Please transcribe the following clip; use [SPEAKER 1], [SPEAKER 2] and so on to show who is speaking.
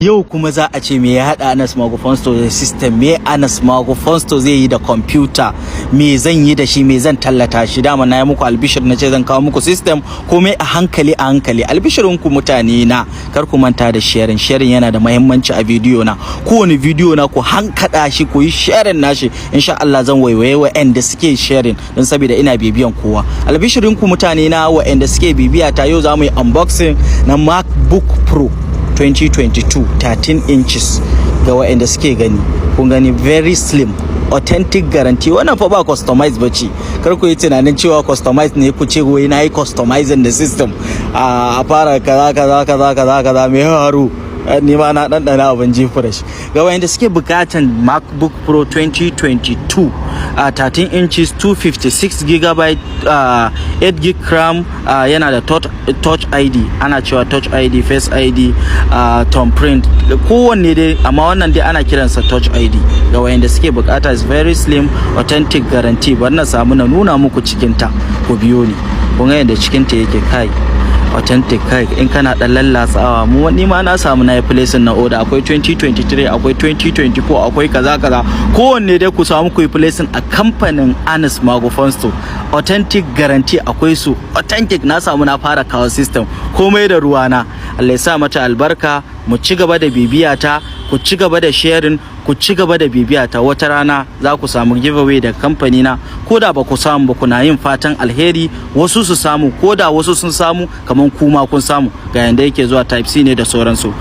[SPEAKER 1] Yau kuma za a ce me ya haɗa ANAS Magu da system, me ANAS Magu zai yi da computer, me zan yi da shi, me zan tallata shi. Dama na yi muku albishir na ce zan kawo muku system komai a hankali albishirin ku mutane na, kar ku manta da sharing yana da muhimmanci a bidiyo na. Kowane bidiyo na ku hankada shi, ku yi sharing nashi, insha Allah zan waiwaye wa'anda suke sharing don saboda ina bibiyan kowa. Albishirin ku mutane na wa'anda suke bibiya ta, yau za mu yi unboxing na MacBook Pro 2022 13 inches ga waɗanda suke gani. Kun gani very slim, authentic guarantee. Wannan fa ba customize bace, kar ku yi tunanin cewa customize ne ku ce wai nayi customizing the system a fara kaza me haru. Ni ma na ɗanɗana abin fresh ga wayanda suke bukatan MacBook Pro 2022 13 inches 256 GB 8 gig RAM, yana da touch ID, ana cewa touch ID, face ID, thumbprint, kowanne dai, amma wannan dai ana kiransa touch ID. Ga wayanda suke bukata is very slim, authentic guarantee. Bari na samu na nuna muku cikin ta, ku biyo ni. Kun ga yadda cikin ta yake, kai authentic, kai in kana dan lallatsawa. Ni ma na samu na yi placing na order, akwai 2023, akwai 2024, akwai kaza kowanne dai ku samu ku yi placing a kamfanin ANAS Magu. Authentic guarantee akwai su, authentic. Na samu na fara kawo system komai da ruwana. Allah ya sa mata albarka. Mu ci gaba da bibiyata, ku ci gaba da sharing, ku ci gaba da bibiyata. Wata rana za ku samu giveaway daga kamfani na, koda ba ku samu ba kuna yin fatan alheri wasu su samu, koda wasu sun samu kaman kuma kun samu. Ga yanda yake zuwa type C ne da sauransu.